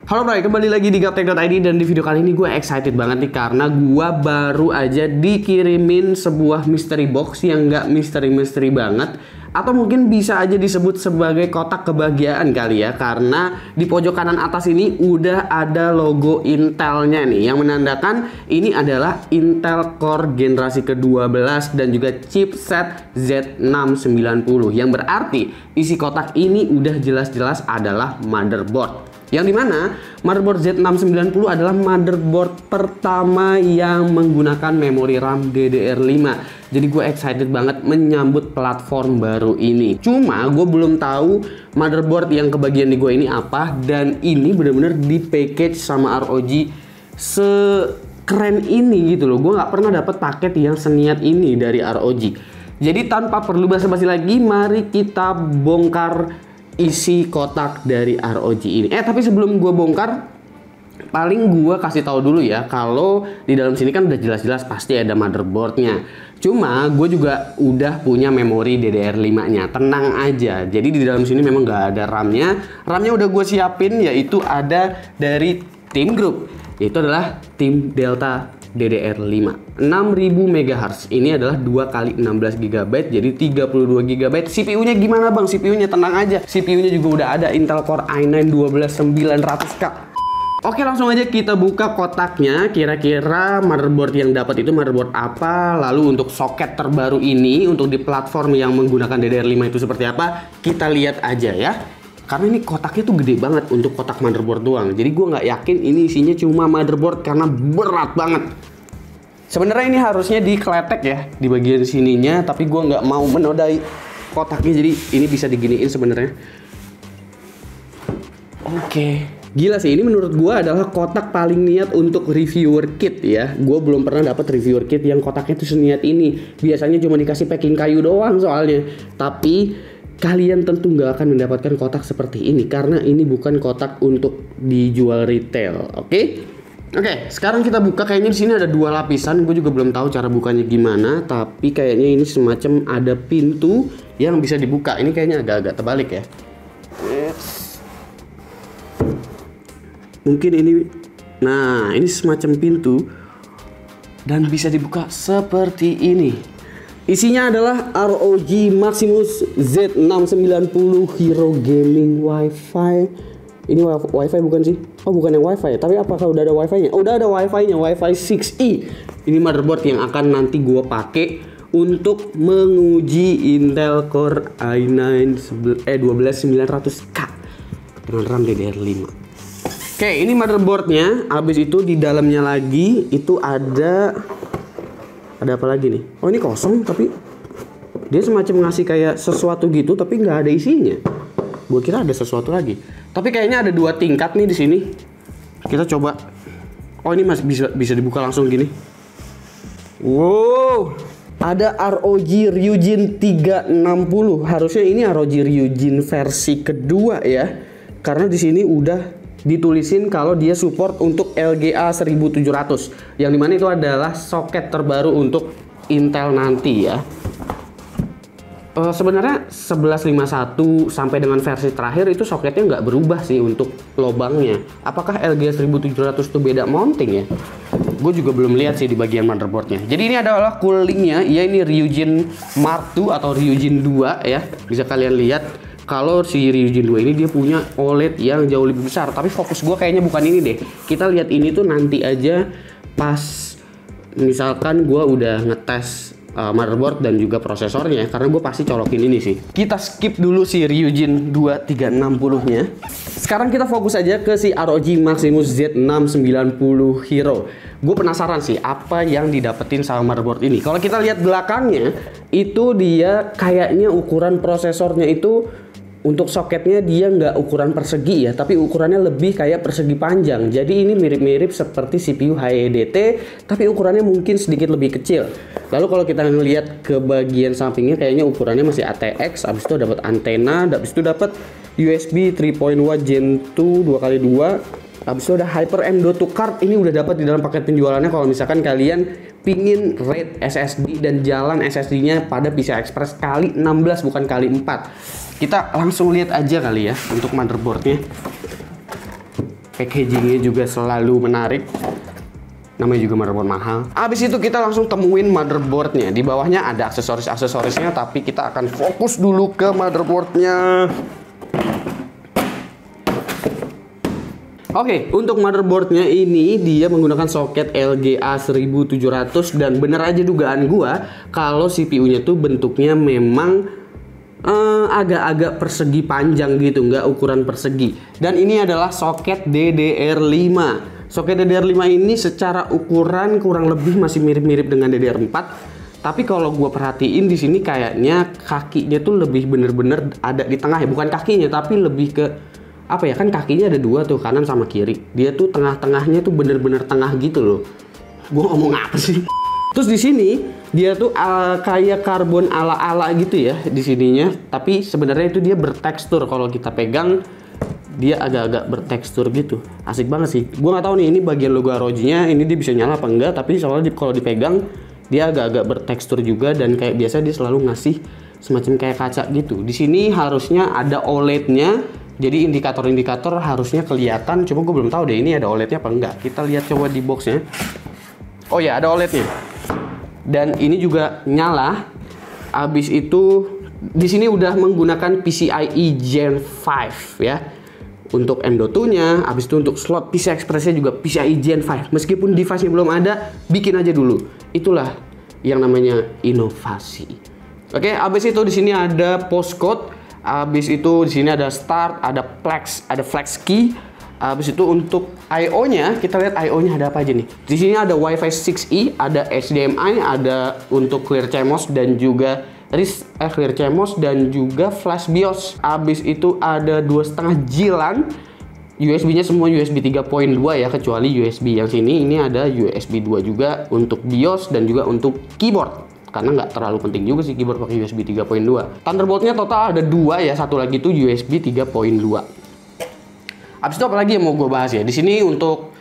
Halo Bray, kembali lagi di Gaptek.id dan di video kali ini gue excited banget nih karena gue baru aja dikirimin sebuah mystery box yang nggak misteri-misteri banget, atau mungkin bisa aja disebut sebagai kotak kebahagiaan kali ya, karena di pojok kanan atas ini udah ada logo Intelnya nih yang menandakan ini adalah Intel Core generasi ke-12 dan juga chipset Z690, yang berarti isi kotak ini udah jelas-jelas adalah motherboard. Yang dimana motherboard Z690 adalah motherboard pertama yang menggunakan memori RAM DDR5. Jadi gue excited banget menyambut platform baru ini. Cuma gue belum tahu motherboard yang kebagian di gue ini apa, dan ini bener-bener di package sama ROG sekeren ini gitu loh. Gue nggak pernah dapet paket yang seniat ini dari ROG. Jadi tanpa perlu basa-basi lagi, mari kita bongkar isi kotak dari ROG ini. Tapi sebelum gue bongkar, paling gue kasih tahu dulu ya, kalau di dalam sini kan udah jelas-jelas pasti ada motherboardnya. Cuma gue juga udah punya memori DDR5-nya, tenang aja. Jadi di dalam sini memang nggak ada RAM-nya. RAM-nya udah gue siapin, yaitu ada dari Team Group, yaitu adalah tim Delta DDR5 6000 MHz. Ini adalah 2x16 GB, jadi 32 GB. CPU-nya gimana bang? CPU-nya tenang aja, CPU-nya juga udah ada Intel Core i9 12900K. Oke, langsung aja kita buka kotaknya. Kira-kira motherboard yang dapat itu motherboard apa? Lalu untuk soket terbaru ini untuk di platform yang menggunakan DDR5 itu seperti apa? Kita lihat aja ya. Karena ini kotaknya tuh gede banget untuk kotak motherboard doang. Jadi gue nggak yakin ini isinya cuma motherboard karena berat banget. Sebenarnya ini harusnya dikletek ya di bagian sininya, tapi gue nggak mau menodai kotaknya. Jadi ini bisa diginiin sebenarnya. Oke. Gila sih, ini menurut gue adalah kotak paling niat untuk reviewer kit ya. Gue belum pernah dapat reviewer kit yang kotaknya tuh seniat ini. Biasanya cuma dikasih packing kayu doang soalnya. Tapi kalian tentu nggak akan mendapatkan kotak seperti ini karena ini bukan kotak untuk dijual retail. Oke, sekarang kita buka. Kayaknya di sini ada dua lapisan. Gue juga belum tahu cara bukanya gimana, tapi kayaknya ini semacam ada pintu yang bisa dibuka. Ini kayaknya agak-agak terbalik ya. Mungkin ini, nah ini semacam pintu dan bisa dibuka seperti ini. Isinya adalah ROG Maximus Z690 Hero Gaming Wi-Fi. Ini Wi-Fi bukan sih? Oh, bukan yang Wi-Fi, tapi apakah udah ada Wi-Fi-nya? Oh, udah ada Wi-Fi-nya, Wi-Fi 6E. Ini motherboard yang akan nanti gue pakai untuk menguji Intel Core i9 12900K dengan RAM DDR5. Oke, ini motherboardnya. Habis itu di dalamnya lagi itu ada apa lagi nih? Oh, ini kosong, tapi dia semacam ngasih kayak sesuatu gitu, tapi nggak ada isinya. Gue kira ada sesuatu lagi. Tapi kayaknya ada dua tingkat nih di sini. Kita coba. Oh, ini masih bisa dibuka langsung gini. Wow, ada ROG Ryujin 360. Harusnya ini ROG Ryujin versi kedua ya, karena di sini udah ditulisin kalau dia support untuk LGA 1700, yang dimana itu adalah soket terbaru untuk Intel nanti ya. Sebenarnya 1151 sampai dengan versi terakhir itu soketnya nggak berubah sih untuk lobangnya. Apakah LGA 1700 itu beda mounting ya? Gue juga belum lihat sih di bagian motherboardnya. Jadi ini adalah coolingnya, ya ini Ryujin Mark II atau Ryujin 2 ya. Bisa kalian lihat. Kalau si Ryujin 2 ini dia punya OLED yang jauh lebih besar. Tapi fokus gue kayaknya bukan ini deh. Kita lihat ini tuh nanti aja pas misalkan gue udah ngetes motherboard dan juga prosesornya, karena gue pasti colokin ini sih. Kita skip dulu si Ryujin 2 360 nya. Sekarang kita fokus aja ke si ROG Maximus Z690 Hero. Gue penasaran sih apa yang didapetin sama motherboard ini. Kalau kita lihat belakangnya, itu dia kayaknya ukuran prosesornya itu untuk soketnya dia nggak ukuran persegi ya, tapi ukurannya lebih kayak persegi panjang. Jadi ini mirip-mirip seperti CPU HEDT, tapi ukurannya mungkin sedikit lebih kecil. Lalu kalau kita ngelihat ke bagian sampingnya, kayaknya ukurannya masih ATX. Habis itu dapat antena, habis itu dapat USB 3.1 Gen 2 2x2. Habis itu ada Hyper M.2 card. Ini udah dapat di dalam paket penjualannya kalau misalkan kalian pingin RAID SSD dan jalan SSD-nya pada PCI Express kali 16 bukan kali 4. Kita langsung lihat aja kali ya untuk motherboardnya. packagingnya juga selalu menarik. Namanya juga motherboard mahal. Abis itu kita langsung temuin motherboardnya. Di bawahnya ada aksesoris-aksesorisnya, tapi kita akan fokus dulu ke motherboardnya. Oke, untuk motherboardnya ini dia menggunakan soket LGA 1700 dan bener aja dugaan gua kalau CPU-nya tuh bentuknya memang agak-agak persegi panjang gitu, nggak ukuran persegi. Dan ini adalah soket DDR5. Soket DDR5 ini secara ukuran kurang lebih masih mirip-mirip dengan DDR4. Tapi kalau gua perhatiin di sini kayaknya kakinya tuh lebih bener-bener ada di tengah ya, bukan kakinya tapi lebih ke apa ya, kan kakinya ada dua tuh, kanan sama kiri. Dia tuh tengah-tengahnya tuh bener-bener tengah gitu loh. Gue ngomong apa sih? Terus di sini dia tuh kayak karbon ala-ala gitu ya di sininya. Tapi sebenarnya itu dia bertekstur. Kalau kita pegang dia agak-agak bertekstur gitu. Asik banget sih. Gue nggak tahu nih ini bagian logo ROG-nya ini dia bisa nyala apa enggak. Tapi soalnya kalau dipegang dia agak-agak bertekstur juga dan kayak biasa dia selalu ngasih semacam kayak kaca gitu. Di sini harusnya ada OLED-nya. Jadi indikator-indikator harusnya kelihatan, cuma gue belum tahu deh ini ada OLED-nya apa enggak. Kita lihat coba di box-nya. Oh ya, ada OLED-nya. Dan ini juga nyala. Abis itu di sini udah menggunakan PCIe Gen 5 ya. Untuk M.2-nya, abis itu untuk slot PCI Express-nya juga PCIe Gen 5. Meskipun device-nya belum ada, bikin aja dulu. Itulah yang namanya inovasi. Oke, abis itu di sini ada postcode. Habis itu di sini ada start, ada flex key. Habis itu untuk I/O-nya, kita lihat I/O-nya ada apa aja nih. Di sini ada Wi-Fi 6E, ada HDMI, ada untuk Clear CMOS dan juga Clear CMOS dan juga flash BIOS. Habis itu ada 2,5 jilan. USB-nya semua USB 3.2 ya, kecuali USB yang sini ini ada USB 2 juga untuk BIOS dan juga untuk keyboard. Karena nggak terlalu penting juga sih keyboard pakai USB 3.2. Thunderbolt-nya total ada 2 ya, satu lagi itu USB 3.2. Abis itu apa lagi yang mau gue bahas ya? Di sini untuk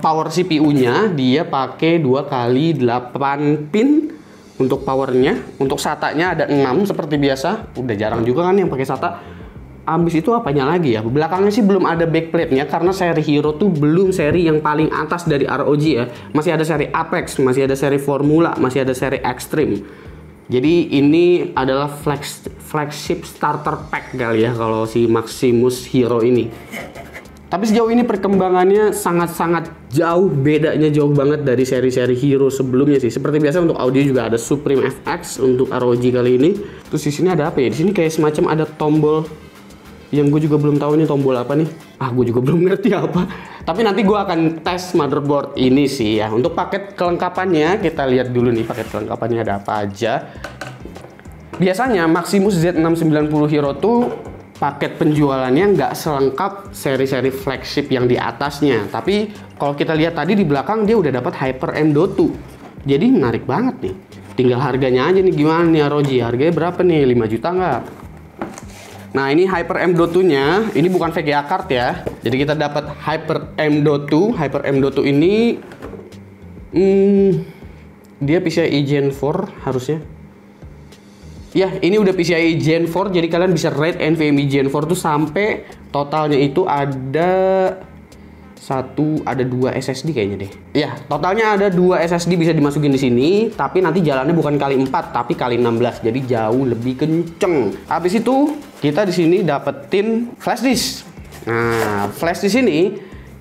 power CPU-nya dia pakai 2x8 pin untuk powernya. Untuk SATA-nya ada 6 seperti biasa. Udah jarang juga kan yang pakai SATA. Abis itu apanya lagi ya? Belakangnya sih belum ada backplate-nya karena seri Hero tuh belum seri yang paling atas dari ROG ya. Masih ada seri Apex, masih ada seri Formula, masih ada seri Extreme. Jadi ini adalah flagship starter pack kali ya kalau si Maximus Hero ini. Tapi sejauh ini perkembangannya sangat-sangat jauh, bedanya jauh banget dari seri-seri Hero sebelumnya sih. Seperti biasa untuk audio juga ada Supreme FX untuk ROG kali ini. Terus di sini ada apa ya? Di sini kayak semacam ada tombol yang gue juga belum tahu ini tombol apa nih. Gue juga belum ngerti apa. Tapi nanti gue akan tes motherboard ini sih ya. Untuk paket kelengkapannya kita lihat dulu nih paket kelengkapannya ada apa aja. Biasanya Maximus Z690 Hero tuh paket penjualannya nggak selengkap seri-seri flagship yang di atasnya. Tapi kalau kita lihat tadi di belakang dia udah dapat Hyper M.2. Jadi menarik banget nih. Tinggal harganya aja nih gimana nih ROG. Harganya berapa nih? 5 juta nggak? Nah ini Hyper M.2-nya, ini bukan VGA card ya. Jadi kita dapat Hyper M.2. Hyper M.2 ini dia PCIe Gen 4 harusnya. Ya ini udah PCIe Gen 4, jadi kalian bisa rate NVMe Gen 4 tuh sampai totalnya itu ada 2 SSD kayaknya deh. Ya, totalnya ada 2 SSD bisa dimasukin di sini, tapi nanti jalannya bukan kali 4 tapi kali 16. Jadi jauh lebih kenceng. Habis itu kita di sini dapetin flash disk. Nah, flash disk ini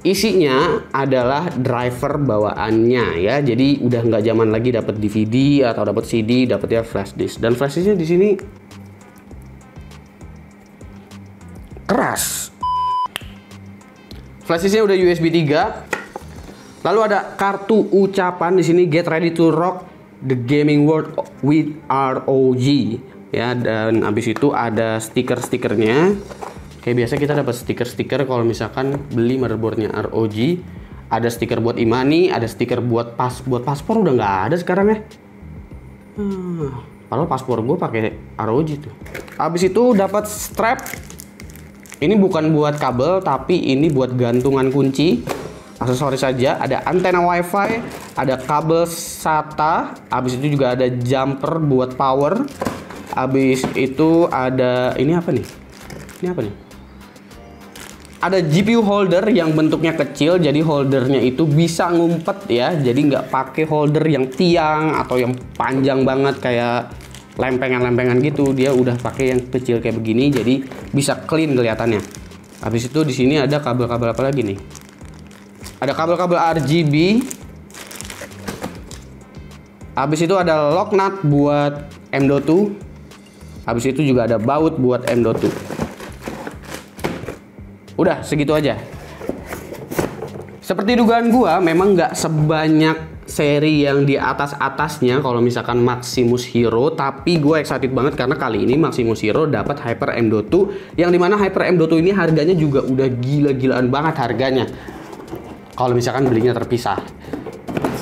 isinya adalah driver bawaannya ya. Jadi udah nggak zaman lagi dapat DVD atau dapat CD, dapetnya flash disk. Dan flash disknya di sini keras. Flash disknya udah USB 3. Lalu ada kartu ucapan di sini, get ready to rock the gaming world with ROG ya. Dan habis itu ada stiker-stikernya. Kayak biasa kita dapat stiker-stiker kalau misalkan beli motherboardnya ROG. Ada stiker buat Imani, ada stiker buat paspor udah nggak ada sekarang ya. Padahal paspor gue pakai ROG tuh. Habis itu dapat strap. Ini bukan buat kabel, tapi ini buat gantungan kunci. Aksesoris saja, ada antena WiFi, ada kabel SATA. Habis itu juga ada jumper buat power. Habis itu ada ini apa nih? Ini apa nih? Ada GPU holder yang bentuknya kecil, jadi holdernya itu bisa ngumpet ya, jadi nggak pakai holder yang tiang atau yang panjang banget kayak lempengan-lempengan gitu. Dia udah pakai yang kecil kayak begini, jadi bisa clean kelihatannya. Habis itu di sini ada kabel-kabel apa lagi nih? Ada kabel-kabel RGB. Habis itu ada lock nut buat M.2. Habis itu juga ada baut buat M.2. Udah segitu aja. Seperti dugaan gua, memang nggak sebanyak seri yang di atasnya kalau misalkan Maximus Hero, tapi gue excited banget karena kali ini Maximus Hero dapat Hyper M.2, yang dimana Hyper M.2 ini harganya juga udah gila-gilaan banget harganya kalau misalkan belinya terpisah.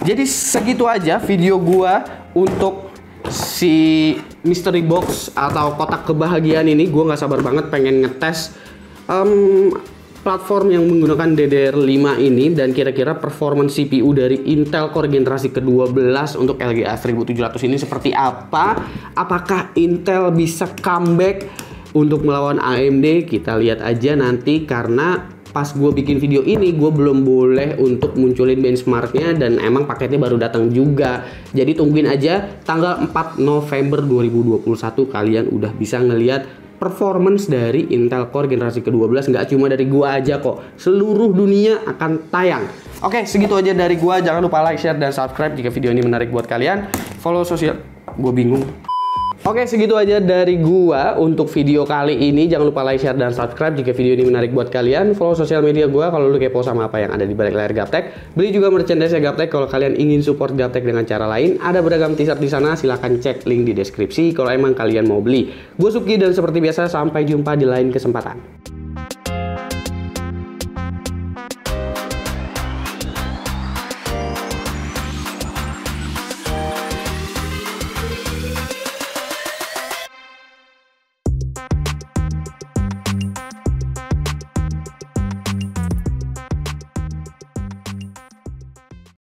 Jadi segitu aja video gua untuk si mystery box atau kotak kebahagiaan ini. Gue nggak sabar banget pengen ngetes platform yang menggunakan DDR5 ini dan kira-kira performance CPU dari Intel Core generasi ke-12 untuk LGA 1700 ini seperti apa. Apakah Intel bisa comeback untuk melawan AMD? Kita lihat aja nanti, karena pas gue bikin video ini gue belum boleh untuk munculin benchmarknya dan emang paketnya baru datang juga. Jadi tungguin aja tanggal 4 November 2021 kalian udah bisa ngelihat performance dari Intel Core generasi ke-12. Nggak cuma dari gua aja kok, seluruh dunia akan tayang. Oke, segitu aja dari gua. Jangan lupa like, share, dan subscribe jika video ini menarik buat kalian. Follow sosial, gua bingung. Oke, segitu aja dari gua untuk video kali ini. Jangan lupa like, share, dan subscribe jika video ini menarik buat kalian. Follow sosial media gua kalau lu kepo sama apa yang ada di balik layar Gaptek. Beli juga merchandise Gaptek kalau kalian ingin support Gaptek dengan cara lain. Ada beragam t-shirt di sana, silahkan cek link di deskripsi kalau emang kalian mau beli. Gue Suki dan seperti biasa sampai jumpa di lain kesempatan.